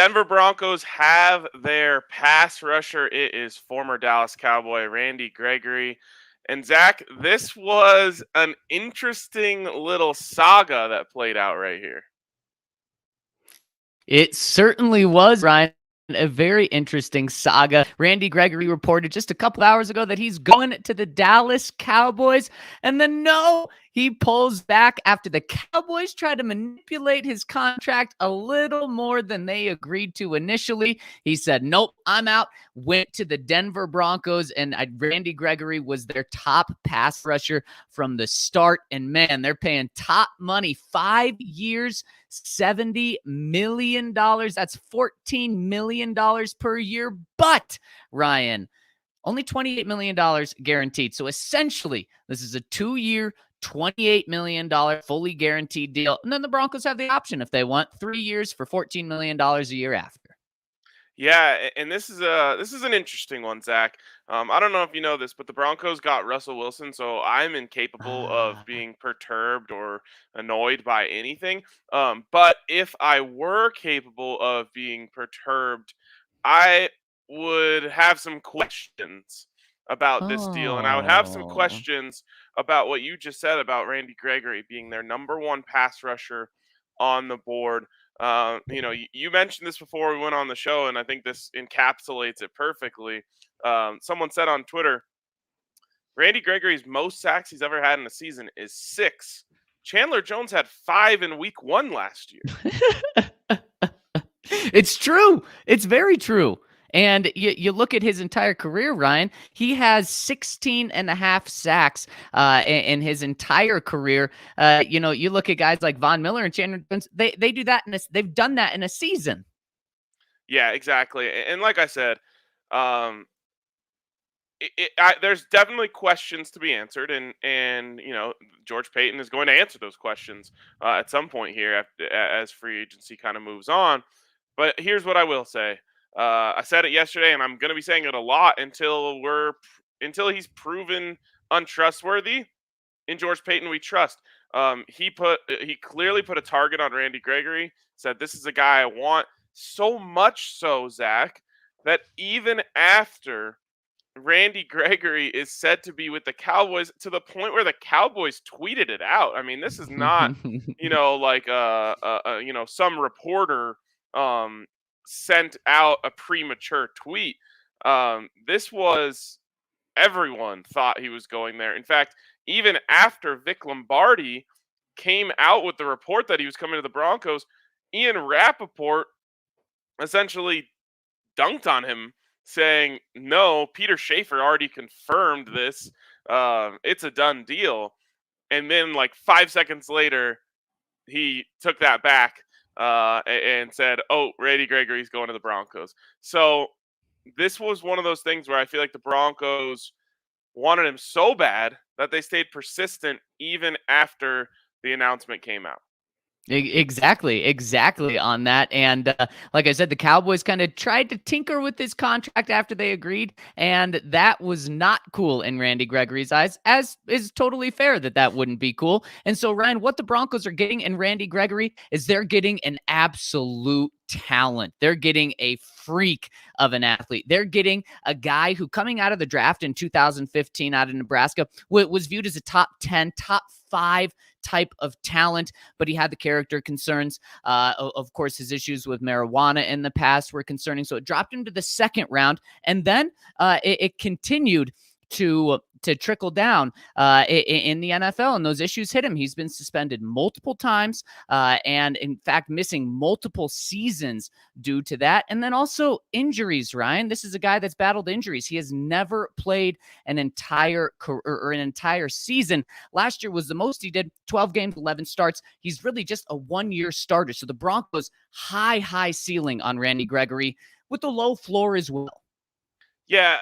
Denver Broncos have their pass rusher. It is former Dallas Cowboy Randy Gregory. And Zach, this was an interesting little saga that played out right here. It certainly was, Ryan. A very interesting saga. Randy Gregory reported just a couple hours ago that he's going to the Dallas Cowboys. And then, no, he pulls back after the Cowboys try to manipulate his contract a little more than they agreed to initially. He said, nope, I'm out. Went to the Denver Broncos, and Randy Gregory was their top pass rusher from the start. And man, they're paying top money, 5 years, $70 million. That's $14 million per year. But, Ryan, only $28 million guaranteed. So essentially, this is a 2-year, $28 million fully guaranteed deal. And then the Broncos have the option, if they want, 3 years for $14 million a year after. Yeah, and this is an interesting one, Zach. I don't know if you know this, but the Broncos got Russell Wilson, so I'm incapable of Ah. being perturbed or annoyed by anything. But if I were capable of being perturbed, I would have some questions about this deal, and I would have some Oh. questions about what you just said about Randy Gregory being their number one pass rusher on the board. You mentioned this before we went on the show, and I think this encapsulates it perfectly. Someone said on Twitter, Randy Gregory's most sacks he's ever had in a season is 6. Chandler Jones had 5 in week 1 last year. It's true. It's very true. And you look at his entire career, Ryan, he has 16 and a half sacks in his entire career. You look at guys like Von Miller and Chandler Jones, they do that they've done that in a season. Yeah, exactly. And like I said, um, there's definitely questions to be answered, and George Payton is going to answer those questions at some point here as free agency kind of moves on. But here's what I will say: I said it yesterday, and I'm going to be saying it a lot until he's proven untrustworthy. In George Payton, we trust. He clearly put a target on Randy Gregory. Said this is a guy I want, so much so, Zach, that even after Randy Gregory is said to be with the Cowboys, to the point where the Cowboys tweeted it out. I mean, this is not, like some reporter um, sent out a premature tweet. This was Everyone thought he was going there. In fact, even after Vic Lombardi came out with the report that he was coming to the Broncos, Ian Rappaport essentially dunked on him, saying, "No, Peter Schaefer already confirmed this. It's a done deal." And then, like 5 seconds later, he took that back and said, "Oh, Randy Gregory's going to the Broncos." So this was one of those things where I feel like the Broncos wanted him so bad that they stayed persistent even after the announcement came out. Exactly on that. And like I said, the Cowboys kind of tried to tinker with his contract after they agreed, and that was not cool in Randy Gregory's eyes, as is totally fair that wouldn't be cool. And so, Ryan, what the Broncos are getting in Randy Gregory is they're getting an absolute talent. They're getting a freak of an athlete. They're getting a guy who, coming out of the draft in 2015 out of Nebraska, was viewed as a top 10, top 5 type of talent, but he had the character concerns. Of course, his issues with marijuana in the past were concerning, so it dropped him to the second round, and then it continued to trickle down in the NFL, and those issues hit him. He's been suspended multiple times, and in fact, missing multiple seasons due to that. And then also injuries, Ryan. This is a guy that's battled injuries. He has never played an entire career or an entire season. Last year was the most he did, 12 games, 11 starts. He's really just a one-year starter. So the Broncos, high ceiling on Randy Gregory with a low floor as well. Yeah,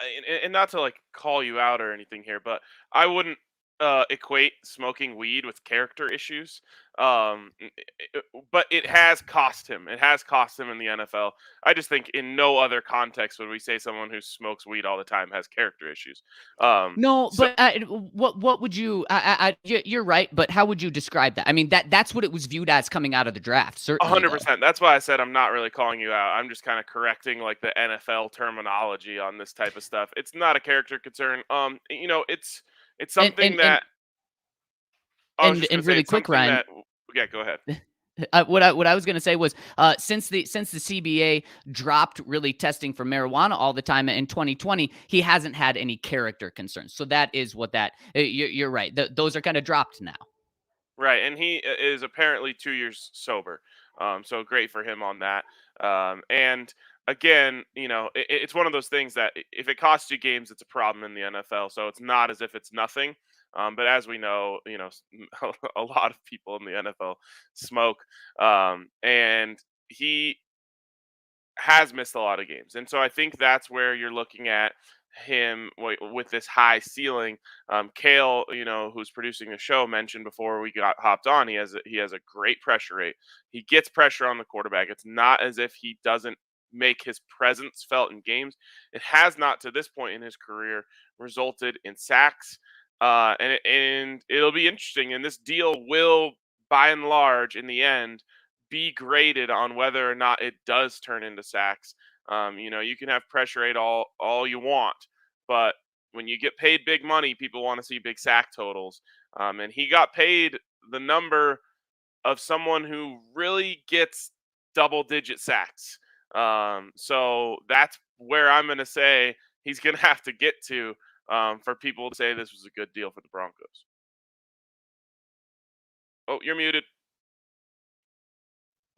and not to like call you out or anything here, but I wouldn't equate smoking weed with character issues. Um, but it has cost him. It has cost him in the NFL. I just think in no other context would we say someone who smokes weed all the time has character issues. No, So but what would you? You're right, but how would you describe that? I mean, that's what it was viewed as coming out of the draft. Certainly, though. 100%. That's why I said I'm not really calling you out. I'm just kind of correcting like the NFL terminology on this type of stuff. It's not a character concern. It's And something that I was just gonna and say. really It's quick, something Ryan. that yeah. Go ahead. What I was going to say was since the CBA dropped really testing for marijuana all the time in 2020, he hasn't had any character concerns. So that is what that you're right. Those are kind of dropped now. Right, and he is apparently 2 years sober. So great for him on that. And again, it's one of those things that if it costs you games, it's a problem in the NFL. So it's not as if it's nothing. But as we know, a lot of people in the NFL smoke, and he has missed a lot of games. And so I think that's where you're looking at him with this high ceiling. Kale, who's producing the show, mentioned before we got hopped on, he has a great pressure rate. He gets pressure on the quarterback. It's not as if he doesn't make his presence felt in games. It has not to this point in his career resulted in sacks. And it'll be interesting. And this deal will, by and large, in the end, be graded on whether or not it does turn into sacks. You can have pressure rate all you want, but when you get paid big money, people want to see big sack totals. And he got paid the number of someone who really gets double digit sacks. So that's where I'm going to say he's going to have to get to for people to say this was a good deal for the Broncos. Oh, you're muted.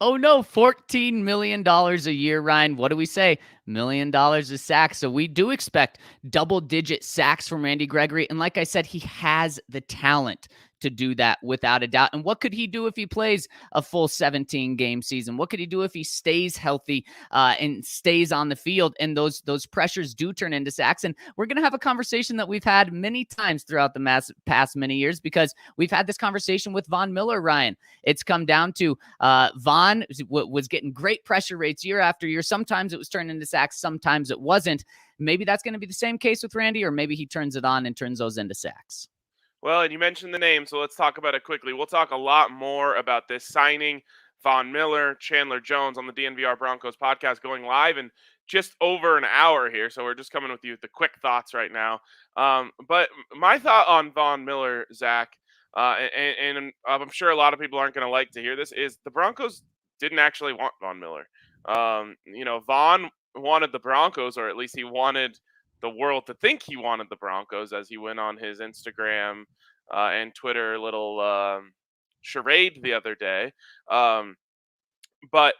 Oh no, $14 million a year, Ryan. What do we say? $1 million a sack. So we do expect double-digit sacks from Randy Gregory. And like I said, he has the talent to do that without a doubt. And what could he do if he plays a full 17-game season? What could he do if he stays healthy and stays on the field? And those pressures do turn into sacks. And we're going to have a conversation that we've had many times throughout the past many years because we've had this conversation with Von Miller, Ryan. It's come down to Von was getting great pressure rates year after year. Sometimes it was turned into sacks, sometimes it wasn't. Maybe that's going to be the same case with Randy, or maybe he turns it on and turns those into sacks. Well, and you mentioned the name, so let's talk about it quickly. We'll talk a lot more about this signing, Von Miller, Chandler Jones on the DNVR Broncos podcast going live in just over an hour here. So we're just coming with you with the quick thoughts right now. But my thought on Von Miller, Zach, and I'm sure a lot of people aren't going to like to hear this, is the Broncos didn't actually want Von Miller. Von wanted the Broncos, or at least he wanted the world to think he wanted the Broncos, as he went on his Instagram and Twitter little charade the other day. But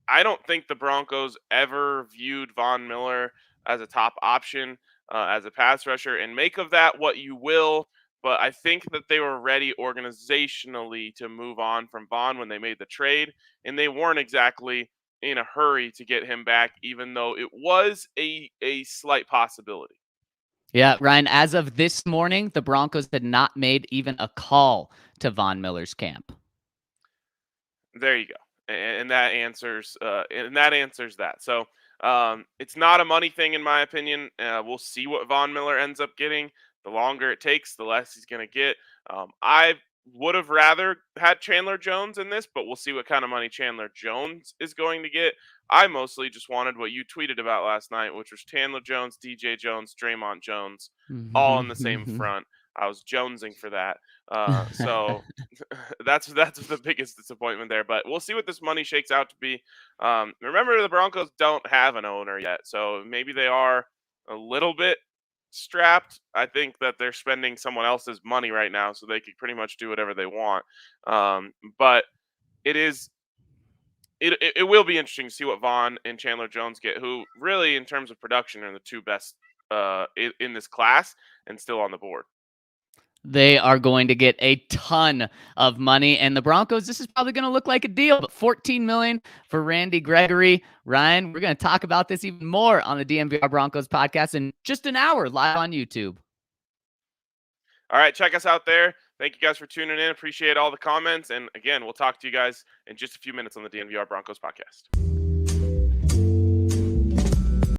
I don't think the Broncos ever viewed Von Miller as a top option as a pass rusher, and make of that what you will. But I think that they were ready organizationally to move on from Von when they made the trade, and they weren't exactly in a hurry to get him back, even though it was a slight possibility. Yeah, Ryan, as of this morning, the Broncos had not made even a call to Von Miller's camp. There you go, and that answers that. So it's not a money thing, in my opinion. We'll see what Von Miller ends up getting. The longer it takes, the less he's going to get. I would have rather had Chandler Jones in this, but we'll see what kind of money Chandler Jones is going to get. I mostly just wanted what you tweeted about last night, which was Chandler Jones, DJ Jones, Draymond Jones, all on the same front. I was jonesing for that. So that's the biggest disappointment there. But we'll see what this money shakes out to be. Remember, the Broncos don't have an owner yet, so maybe they are a little bit strapped. I think that they're spending someone else's money right now, so they could pretty much do whatever they want. But it will be interesting to see what Von and Chandler Jones get, who really, in terms of production, are the two best in this class and still on the board. They are going to get a ton of money, and the Broncos, this is probably going to look like a deal, but $14 million for Randy Gregory. Ryan, we're going to talk about this even more on the DNVR Broncos podcast in just an hour live on YouTube. All right, check us out there. Thank you guys for tuning in. Appreciate all the comments. And again, we'll talk to you guys in just a few minutes on the DNVR Broncos podcast.